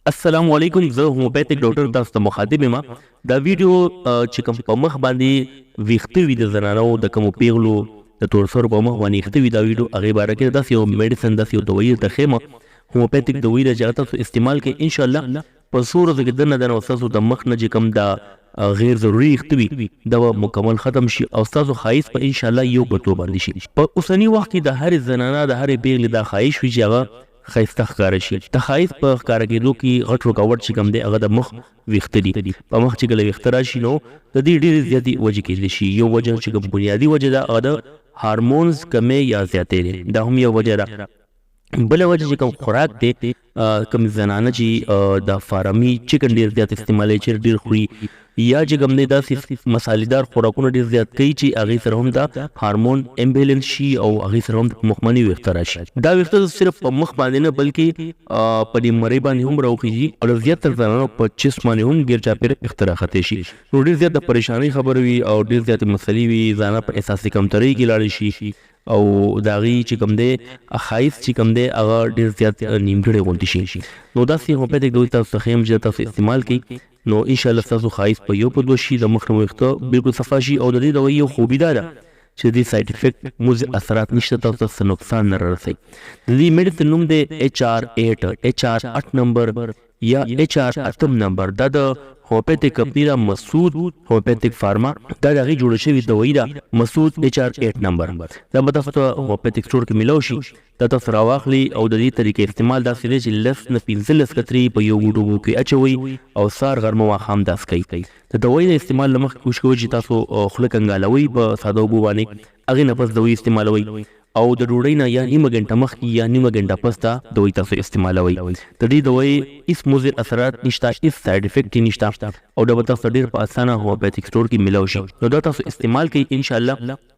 السلام علیکم. زه هومیوپیتک ډاکټر تاسو ته مخاطب یم. دا ویډیو چې کوم په مخ باندې ویښته وي د زنانو د کومو پیغلو د تورسرو په مخ باندې ویښته وي، دا ویډیو هغې باره کې داسې یو میډیسن داسې یو دوایي درته ښیم هومیوپیتک دوایي ده چې هغه تاسو استعمال کوئ. انشاءالله په څو ورځو کې دننه دننه ستاسو د مخ نه چې کوم دا غیر ضروري ویښته وي دا به مکمل ختم شي او ستاسو ښایست په انشاءالله یو ګټو باندې شي. په اوسني وخت کې د هرې زنانه د هرې پیغلې دا خواهش وي چې هغه ښایسته ښکاره شي. د ښایست په ښکاره کېدو کې غټ رکاوټ چې کوم دی هغه د مخ ویښته دي. په مخ چې کله ویښته راشي نو د دې ډېرې زیاتې وجې کېدلی شي. یو وجه چې کوم بنیادي وجه ده هغه د هارمونز کمې یا زیاتې دی، دا هم یو وجه ده. بله وجه چې کوم خوراک دی، کوم زنانه چې د فارمي چکن ډېر زیات استعمالوي، چې ډېر خوري، یا چې کوم دی داسې مسالېدار خوراکونه ډېر زیات کوي چې هغې سره هم دا هارمون امبیلنس شي او هغې سره هم د مخمني ویښته راشي. دا ویښته صرف په مخ باندې نه بلکې په دې مرۍ باندې هم راوخیږي او د زیاتره زنانو په چست باندې هم ګیر چاپېره ویښته راخطی شي. نو ډېر زیات د پریشانۍ خبره وي او ډېر زیاتې مسلې وي، زنانه په احساسي کمترۍ کې لاړې شي او د هغې چې کوم دی ښایست چې کوم دی هغه ډېر زیات نیمګړی غوندې شي. نو داسې هومیوپیتک دوایي تاسو ته ښیم چې تاسو استعمال کړئ نو انشاءالله ستاسو ښایست په یو په دوه شي، د مخ نه ویښته بالکل صفا شي. او د دې دوایي یو خوبي دا ده چې د دې سایډ افیکټ مضر اثرات نشته، تاسو ته څه نقصان نه رارسوي. د دې میډیسن نوم دی HR8 نمبر یا HR8 نمبر. دا د هومیوپیتک کمپني ده، مسعود هومیوپیتک فارما، دا د هغې جوړه شوې دوایي ده، مسعود HR8 نمبر. دا به تاسو ته هومیوپیتک سټور کې میلاو شي. دا تاسو راواخلئ او د دې طریقې استعمال داسې دی چې 10 نه 15 کترې په یو ګوټو کې اچوئ او سهار غرمه ماښام داس کوئ. د دوایي د استعمال نه مخکې کوشش کوئ چې تاسو خوله کنګالوئ په ساده اوبو باندې، هغې نه پس دوایي استعمالوئ او د ډوډۍ نه یا نیمه ګنټه مخکې یا نیمه ګنټه پس ته دوایي تاسو استعمالوئ. د دې دوایي هېڅ مضر اثرات نشته، هېڅ سایډ افیکټ یې نشته او دا به تاسو ته ډېر په اسانه هومیوپیتک سټور کې میلاو شي. نو دا تاسو استعمال کوئ انشاءالله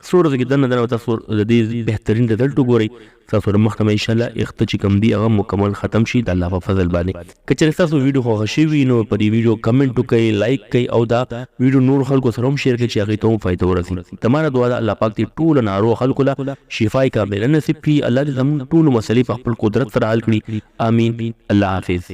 څو ورځو کې دننه دننه تاسو د دې بهترین رزلټ وګورئ. ستاسو د مخ نه به انشاءالله ویښته چې کوم دي هغه مکمل ختم شي د الله په فضل باندې. که چېرې ستاسو ویډیو خوښه شوي نو په دې ویډیو کمنټ وکړئ، لایک کړئ او دا ویډیو نور خلکو سره هم شیر کړئ چې هغوی ته هم فایده ورسي. د ما نه دعا ده الله پاک دې ټولو ناروغ خلکو له شفای کامله نصیب کړي. الله دې زموږ ټولو مسلې په خپل قدرت سره حل کړي. آمین. الله حافظ.